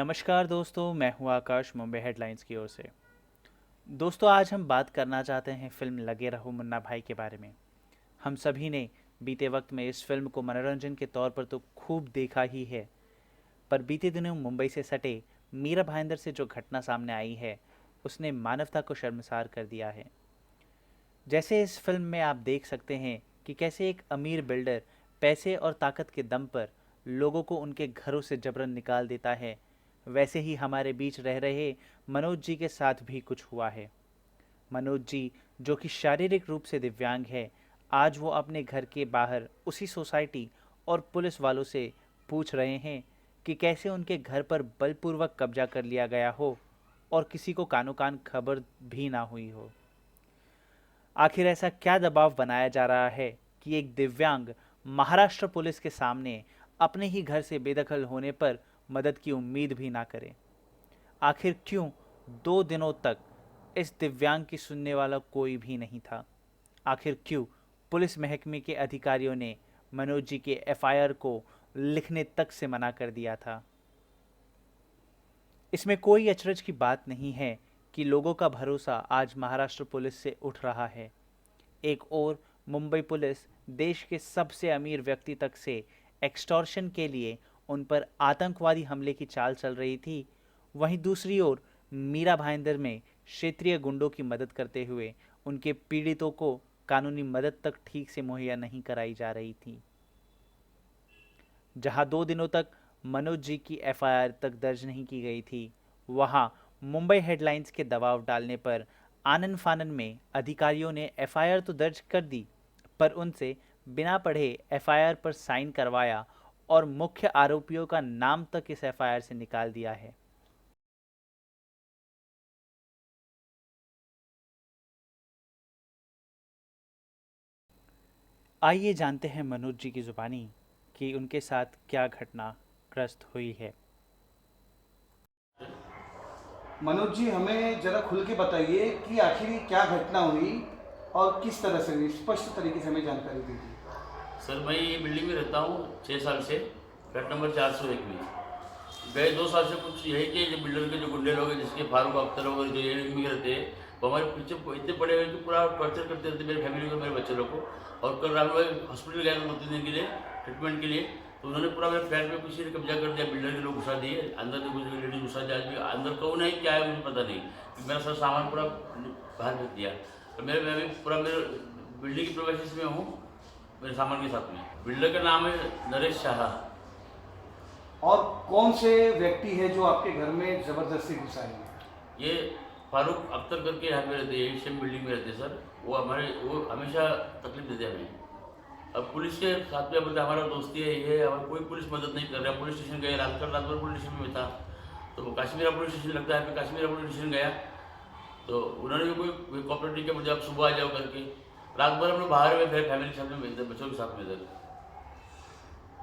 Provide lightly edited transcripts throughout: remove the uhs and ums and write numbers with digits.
नमस्कार दोस्तों, मैं हूं आकाश मुंबई हेडलाइंस की ओर से। दोस्तों, आज हम बात करना चाहते हैं फिल्म लगे रहो मुन्ना भाई के बारे में। हम सभी ने बीते वक्त में इस फिल्म को मनोरंजन के तौर पर तो खूब देखा ही है, पर बीते दिनों मुंबई से सटे मीरा भाईंदर से जो घटना सामने आई है, उसने मानवता को शर्मसार कर दिया है। जैसे इस फिल्म में आप देख सकते हैं कि कैसे एक अमीर बिल्डर पैसे और ताकत के दम पर लोगों को उनके घरों से जबरन निकाल देता है, वैसे ही हमारे बीच रह रहे मनोज जी के साथ भी कुछ हुआ है। मनोज जी, जो कि शारीरिक रूप से दिव्यांग है, आज वो अपने घर के बाहर उसी सोसाइटी और पुलिस वालों से पूछ रहे हैं कि कैसे उनके घर पर बलपूर्वक कब्जा कर लिया गया हो और किसी को कानो कान खबर भी ना हुई हो। आखिर ऐसा क्या दबाव बनाया जा रहा है कि एक दिव्यांग महाराष्ट्र पुलिस के सामने अपने ही घर से बेदखल होने पर मदद की उम्मीद भी ना करे? आखिर क्यों 2 दिनों तक इस दिव्यांग की सुनने वाला कोई भी नहीं था? आखिर क्यों पुलिस महकमे के अधिकारियों ने मनोज जी के एफआईआर को लिखने तक से मना कर दिया था? इसमें कोई अचरज की बात नहीं है कि लोगों का भरोसा आज महाराष्ट्र पुलिस से उठ रहा है। एक ओर मुंबई पुलिस देश के सबसे अमीर व्यक्ति तक से एक्सटॉर्शन के लिए उन पर आतंकवादी हमले की चाल चल रही थी, वहीं दूसरी ओर मीरा भाईंदर में क्षेत्रीय गुंडों की मदद करते हुए उनके पीड़ितों को कानूनी मदद तक ठीक से मुहैया नहीं कराई जा रही थी। जहां 2 दिनों तक मनोज जी की एफआईआर तक दर्ज नहीं की गई थी, वहां मुंबई हेडलाइंस के दबाव डालने पर आनन फानन में अधिकारियों ने एफआईआर तो दर्ज कर दी, पर उनसे बिना पढ़े एफआईआर पर साइन करवाया और मुख्य आरोपियों का नाम तक इस एफआईआर से निकाल दिया है। आइए जानते हैं मनोज जी की जुबानी कि उनके साथ क्या घटनाग्रस्त हुई है। मनोज जी, हमें जरा खुल के बताइए कि आखिर ये क्या घटना हुई और किस तरह से हुई, स्पष्ट तरीके से हमें जानकारी दीजिए। सर, मैं ये बिल्डिंग में रहता हूँ 6 साल से, फ्लैट नंबर 401 में। गए 2 साल से कुछ यही कि जो बिल्डर के जो गुंडे लोग हैं, जिसके फारूक अख्तर और जो ये में रहते हैं, वो हमारे पीछे इतने पड़े हुए कि पूरा टॉर्चर करते रहते मेरी फैमिली को, मेरे बच्चे लोग को। और कल रात में हॉस्पिटल गया था 2-3 दिन के लिए ट्रीटमेंट के लिए, तो उन्होंने पूरा मेरे फ्लैट में किसी ने कब्जा कर दिया। बिल्डर के लोग घुसा दिए अंदर, जो कुछ लेडीज घुसा दिया। आज भी अंदर कौन है क्या है मुझे पता नहीं, कि मेरा सब सामान पूरा बाहर फेंक दिया। तो मैं भी पूरा मेरे बिल्डिंग की प्रोसेस में हूँ, मेरे सामान के साथ में। बिल्डर का नाम है नरेश शाह। और कौन से व्यक्ति है जो आपके घर में ज़बरदस्ती घुसाए हैं? ये फारूक अख्तर करके यहाँ पे रहते हैं, सेम बिल्डिंग में रहते हैं सर। वो हमेशा तकलीफ देते हैं हमें। अब पुलिस के साथ में बोलते हमारा दोस्ती है, ये है, और कोई पुलिस मदद नहीं कर रहा। पुलिस स्टेशन गए, रात भर पुलिस स्टेशन में था, तो वो काश्मीरा पुलिस स्टेशन लगता है, फिर काश्मीरा पुलिस स्टेशन गया, तो उन्होंने भी कोई कॉपरेट नहीं किया। मुझे आप सुबह आ जाओ करके, रात भर हम लोग बाहर में फैमिली के साथ में इधर, बच्चों के साथ में इधर।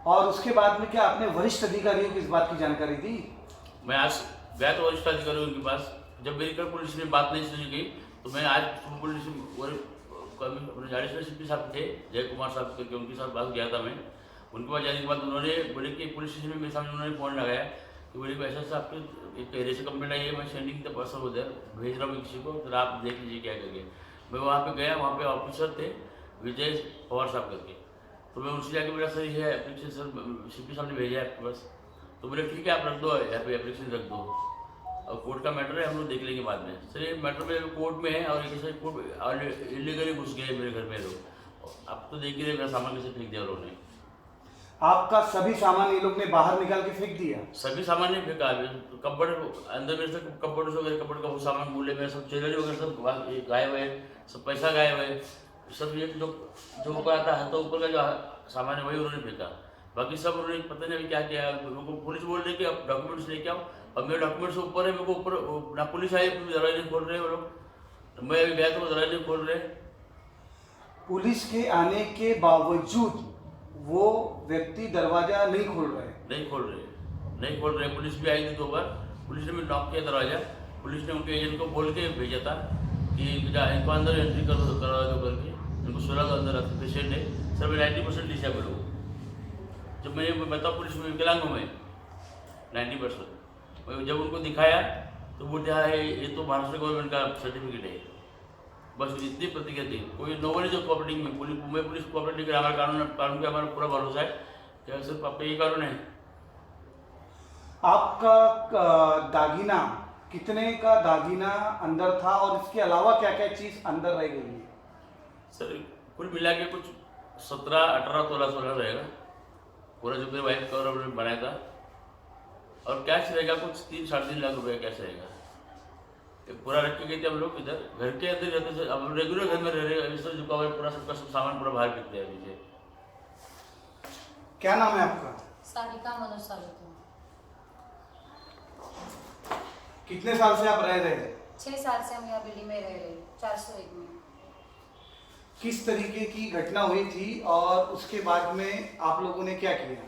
और उसके बाद में क्या आपने वरिष्ठ अधिकारियों को इस बात की जानकारी दी? मैं आज गया तो वरिष्ठ अधिकारी उनके पास, जब मेरी कल पुलिस में बात नहीं सुनी गई, तो मैं आज पुलिस अपने एडिशनल सीपी साहब थे, जय कुमार साहब करके, उनके साथ बात गया था मैं। उनके पास जाने के बाद उन्होंने बोले कि पुलिस स्टेशन में मेरे सामने उन्होंने फ़ोन लगाया कि बोले कि ऐसा आपके एक एरिया से कंप्लेंट आई है, मैं सेंडिंग द पर्सन उधर भेज रहा हूँ किसी को, तो आप देख लीजिए क्या करके। मैं वहाँ पे गया, वहाँ पे ऑफिसर थे विजय पवार साहब करके, तो मैं उनसे जाके, मेरा सर ये है एप्लीकेशन सर सीपी साहब ने भेजा है आपके पास। तो बोले ठीक है, आप रख दो यहाँ पे एप्लीकेशन रख दो, और कोर्ट का मैटर है, हम लोग देख लेंगे बाद में। सर ये मैटर में कोर्ट में है, और एक कोर्ट इलीगली घुस गए मेरे घर में लोग। अब तो देख ही रहे, मेरा सामान कैसे फेंक दिया उन्होंने। आपका सभी सामान ये लोग ने बाहर निकाल के फेंक दिया? सभी सामान नहीं फेंका, कपड़ अंदर मेरे से कपड़ वगैरह, कपड़ का वो सामान बोले मेरे सब ज्वेलरी वगैरह सब गायब है, सब पैसा गायब है, सब ये जो ऊपर आता है, तो ऊपर का जो सामान है वही उन्होंने फेंका। बाकी सब उन्होंने पता नहीं अभी क्या किया। उनको पुलिस बोल रही कि आप डॉक्यूमेंट्स लेके आओ, और मेरे डॉक्यूमेंट्स ऊपर है, मेरे को ऊपर ना पुलिस आई, दरवाजे नहीं खोल रहे वो लोग। तो मैं अभी गया तो वो दरवाजे नहीं खोल रहे। पुलिस के आने के बावजूद वो व्यक्ति दरवाजा नहीं खोल रहे? नहीं खोल रहे। पुलिस भी आई थी 2 बार, पुलिस ने भी नॉक किया दरवाजा। पुलिस ने उनके एजेंट को बोल के भेजा था कि इनको अंदर एंट्री करवा दो करके, इनको 16 का अंदर पेशेंट है। सर मैं 90% डिसेबल हूँ, जब मैं बताऊँ पुलिस में विकलांग हूँ मैं 90%। और जब उनको दिखाया तो बोलते हाँ ये तो महाराष्ट्र गवर्नमेंट का सर्टिफिकेट है। बस इतनी प्रतिक्रिया थी। कोई नो वन इज कोऑपरेटिंग में, मुंबई पुलिस कोऑपरेट नहीं करे। हमारा कानून पे हमारा पूरा भरोसा है कि सिर्फ आप पे ये कानून है। आपका दागीना, कितने का दागीना अंदर था और इसके अलावा क्या क्या चीज़ अंदर रह गई है? सर कुल मिला के कुछ 17-18 तोला सोना रहेगा पूरा, जो मेरे वाइफ का और हमने बनाया था। और कैश रहेगा कुछ 3-3.5 लाख रुपये कैश रहेगा। ये पूरा रख के गए थे हम लोग इधर घर के अंदर रहते थे। अब रेगुलर घर में रह रहे हैं, इससे झुका हुआ है पूरा, सबका सब सामान पूरा बाहर बिकते हैं नीचे। क्या नाम है आपका? सारिका मनोज सालुक्य। कितने साल से आप रह रहे हैं? 6 साल से हम यहाँ बिल्डिंग में रह रहे हैं, 401 में। किस तरीके की घटना हुई थी और उसके बाद में आप लोगों ने क्या किया?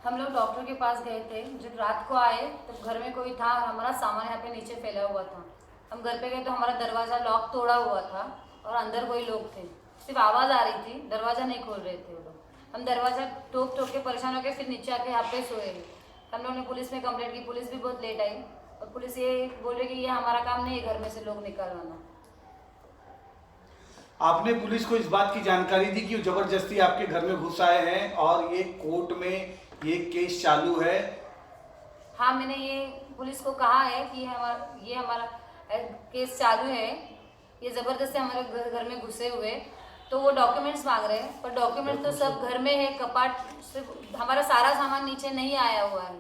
हम लोग डॉक्टर के पास गए थे। जब रात को आए तो घर में कोई था और हमारा सामान यहाँ पे नीचे फैला हुआ था। हम घर पे गए तो हमारा दरवाज़ा लॉक तोड़ा हुआ था और अंदर कोई लोग थे। सिर्फ आवाज़ आ रही थी, दरवाज़ा नहीं खोल रहे थे वो लोग। हम दरवाज़ा ठोक ठोक के परेशान हो गए, फिर नीचे आके यहाँ पे सोए। हम लोगों ने पुलिस में कंप्लेंट की, पुलिस भी बहुत लेट आई और पुलिस ये बोल रही कि ये हमारा काम नहीं है घर में से लोग निकालवाना। आपने पुलिस को इस बात की जानकारी दी कि वो जबरदस्ती आपके घर में घुस आए हैं और ये कोर्ट में ये केस चालू है? हाँ, मैंने ये पुलिस को कहा है कि ये हमारा केस चालू है, ये ज़बरदस्ती हमारे घर में घुसे हुए। तो वो डॉक्यूमेंट्स मांग रहे हैं, पर डॉक्यूमेंट तो सब घर में है, कपाट सिर्फ हमारा सारा सामान नीचे नहीं आया हुआ है।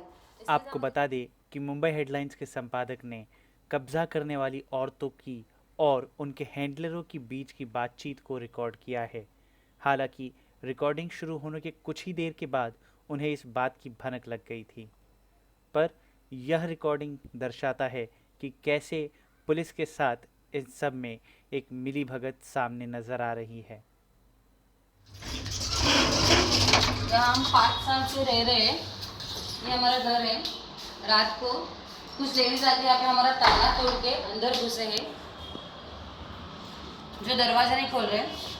आपको बता दें कि मुंबई हेडलाइंस के संपादक ने कब्जा करने वाली औरतों की और उनके हैंडलरों की बीच की बातचीत को रिकॉर्ड किया है। हालांकि रिकॉर्डिंग शुरू होने के कुछ ही देर के बाद उन्हें इस बात की भनक लग गई थी, पर यह रिकॉर्डिंग दर्शाता है कि कैसे पुलिस के साथ इन सब में एक मिलीभगत सामने नजर आ रही है। यहाँ हम 5 साल से रह रहे हैं, ये हमारा घर है। रात को कुछ लेडीज आके यहाँ पे हमारा ताला तोड़ के अंदर घुसे हैं, जो दरवाजा नहीं खोल रहे।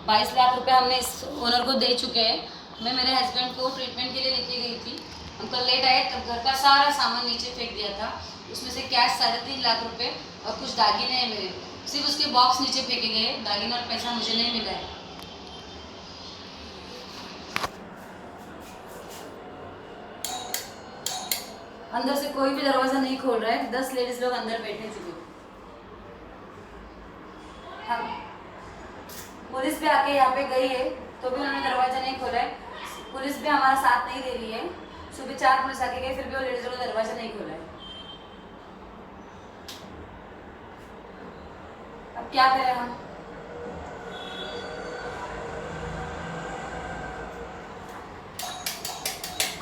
22 लाख रुपए हमने इस ओनर को दे चुके हैं। मैं मेरे हस्बैंड को ट्रीटमेंट के लिए लेके गई थी। अंकल लेट आए तब घर का सारा सामान नीचे फेंक दिया था। उसमें से कैश 3.5 लाख रुपए और कुछ दागिने हैं मेरे, सिर्फ उसके बॉक्स नीचे फेंके गए। दागिने और पैसा मुझे नहीं मिला है। अंदर से कोई भी दरवाजा नहीं खोल रहा है। 10 लेडीज लोग अंदर बैठे चुके। हम पुलिस भी आके यहाँ पे गई है तो भी उन्होंने दरवाजा नहीं खोला है। पुलिस भी हमारा साथ नहीं दे रही है। सुबह 4 पुलिस आके गई, फिर भी वो लेडीज लोगों ने दरवाजा नहीं खोला है। अब क्या करें हम?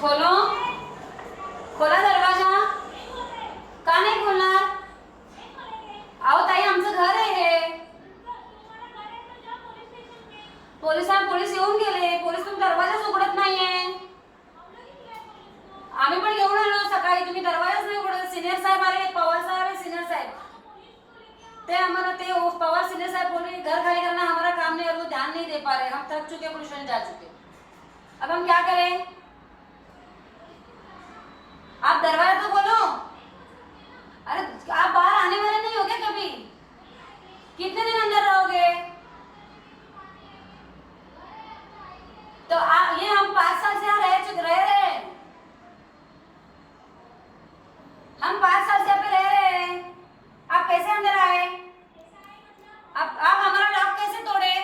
खोलो, खोला दरवाजा। का नाही खोलणार? आओ ताई, आमचं घर आहे हे। पोलीस येऊन गेले। पोलीस तुम्ही दरवाजाच उघडत नाहीये। आम्ही पण घेऊन आलो सकाळी, तुम्ही दरवाजाच नाही उघडत। सिनियर साहेब आले, पवार साहब है, सीनियर साहब ते हमारा पवार सीनियर साहब बोल रहे घर खाली करना हमारा काम नहीं और वो ध्यान नहीं दे पा रहे। हम थक चुके, पुलिस स्टेशन जा चुके। अब हम क्या करें? आप दरवाजा तो खोलो। अरे आप बाहर आने वाले नहीं हो क्या कभी? कितने दिन अंदर रहोगे? तो ये हम 5 साल से यहाँ रह रहे हैं। हम 5 साल से यहाँ पे रह रहे हैं। आप कैसे अंदर आए? आप हमारा लॉक कैसे तोड़े?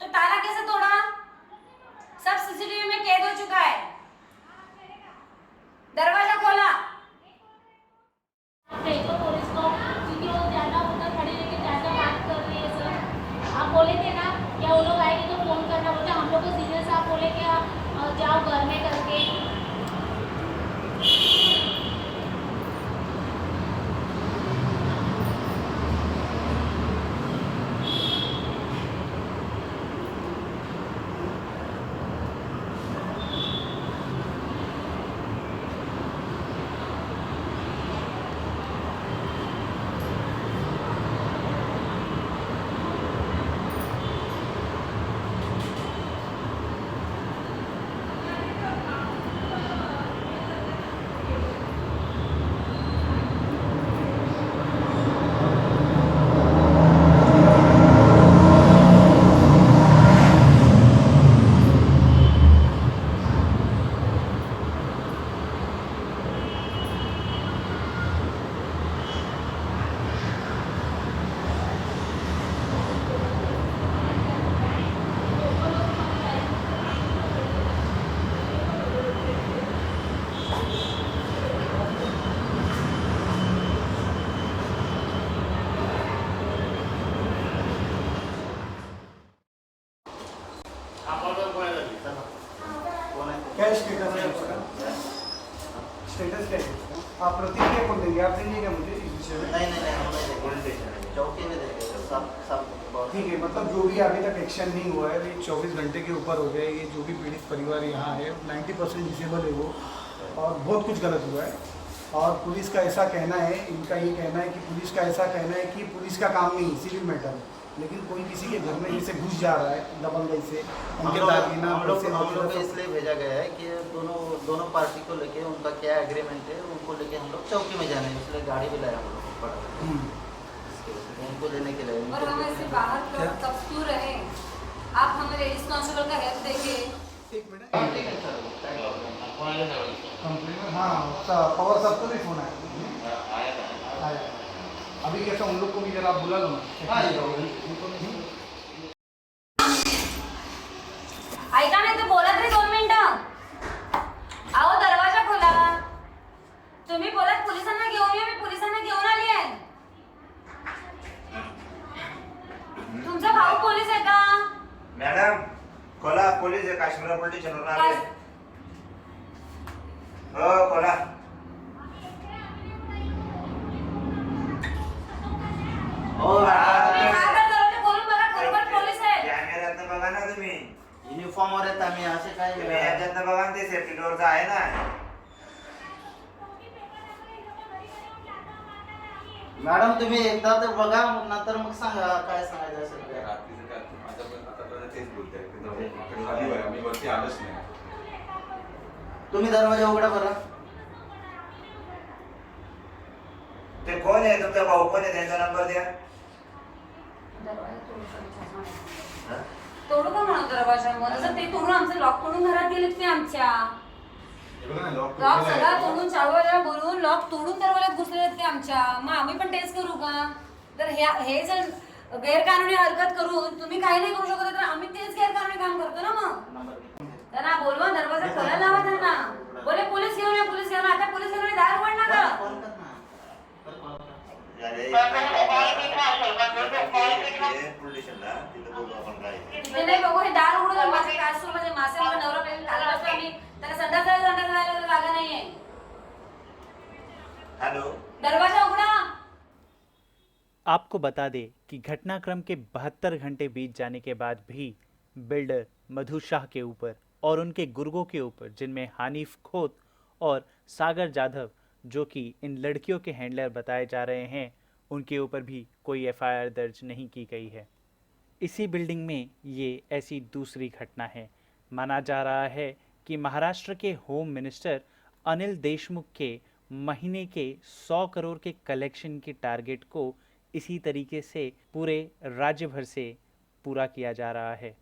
तो ताला कैसे तोड़ा? सब सीसीटीवी में कैद हो चुका है। दरवाजा खोला। तो पुलिस को, क्योंकि वो ज्यादा उधर खड़ी रह के ज्यादा बात कर रही है सर। आप बोले थे ना क्या वो लोग आएंगे तो फोन करना बोलते। हम लोग को सीनियर साहब बोले क्या जाओ घर में करके। स्टेटस क्या है इसका? आप प्रतिक्रिया कौन देंगे? आप देंगे क्या मुझे इस विषय में? नहीं नहीं नहीं, हम नहीं देंगे, पुलिस स्टेशन है, चौकी में देंगे सर, सब सब बहुत ठीक है, मतलब जो भी अभी तक एक्शन नहीं हुआ है, ये 24 घंटे के ऊपर हो गए, ये जो भी पीड़ित परिवार यहाँ है 90% डिसेबल है वो, और बहुत कुछ गलत हुआ है। और पुलिस का ऐसा कहना है, इनका ये कहना है कि पुलिस का ऐसा कहना है कि पुलिस का काम नहीं, सिविल मैटर है, लेकिन कोई किसी के घर में जैसे घुस जा रहा है दबंगई से, उनके दागीना हम लोग पैसे को वगैरह इसलिए भेजा गया है कि दोनों पार्टी को लेके उनका क्या एग्रीमेंट है, उनको लेके हम लोग चौकी में जाने, इसलिए गाड़ी भी लाया हम लोग को पड़ा, उनको लेने के लिए और हम ऐसे बाहर कब क्यों रहे? आप हमें लेडीज कांस्टेबल का हेल्प देंगे। एक मिनट, कंप्लेन, हाँ पवार साहब को भी फोन आया। अभी कैसा उन लोग को भी जरा आप बुला लो ना। ऐका नाही तर बोला तरी 2 मिनिटं. अहो दरवाजा खोला. तुम्ही बोलत पोलिसांना घेऊन या, मी पोलिसांना घेऊन आली आहे. तुमचा भाऊ पोलीस आहे का? मॅडम कोला पोलीस आहे, काश्मीर पोलीस स्टेशनवरून आले. हो कोला. हो तुम्ही काय दरवाजा खोलून बघा, खरोखर पोलीस आहे. कॅमेऱ्यातनं बघा ना तुम्ही युनिफॉर्मवर आहेत आम्ही, असे काय तुम्ही याच्यातनं बघा ना, ते सेफ्टी डोअरचं आहे ना. मॅडम तुम्ही एकदा तर बघा, मग नंतर मग सांगा काय सांगायचं असेल ते. रात्रीचं काय आता तेच बोलताय, आधी बघा, मी वरती आलोच नाही. तुम्ही दरवाजा उघडा बरं. ते कोण आहे तुमचा भाऊ, कोण आहे, त्यांचा नंबर द्या. दरवाजा तोडू शकता. तोडू का म्हणून दरवाजा? मग जर ते तोडून आमचं लॉक तोडून घरात गेलेत ते आमच्या. लॉक सगळा तोडून चालवायला बोलवून लॉक तोडून दरवाजात घुसलेले ते आमच्या. मग आम्ही पण टेस्ट करू का? तर हे जर गैरकानूनी हरकत करून तुम्ही काही नाही करू शकत, तर आम्ही तेच गैरकानूनी काम करतो ना. मग त्यांना बोलवा, दरवाजा खोलायला लावा त्यांना. बोले पोलीस घेऊन या, पोलीस घेऊन. आता पोलीस घेऊन दार उघडणार का? फोन कर ना. कर call कर. अरे, पोलीस स्टेशनला तिथं बोलू आपण काय. तिथे नाही बघू, हे दार उघडून माझे कास्टमध्ये मासे नवरा पेन खाली बसलो आम्ही. त्याला संडास जायला जागा नाहीये. हॅलो. दरवाजा उघडा. आपको बता दें कि घटनाक्रम के 72 घंटे बीत जाने के बाद भी बिल्डर मधु शाह के ऊपर और उनके गुर्गों के ऊपर, जिनमें हानिफ खोत और सागर जाधव, जो कि इन लड़कियों के हैंडलर बताए जा रहे हैं, उनके ऊपर भी कोई एफआईआर दर्ज नहीं की गई है। इसी बिल्डिंग में ये ऐसी दूसरी घटना है। माना जा रहा है कि महाराष्ट्र के होम मिनिस्टर अनिल देशमुख के महीने के 100 करोड़ के कलेक्शन के टारगेट को इसी तरीके से पूरे राज्य भर से पूरा किया जा रहा है।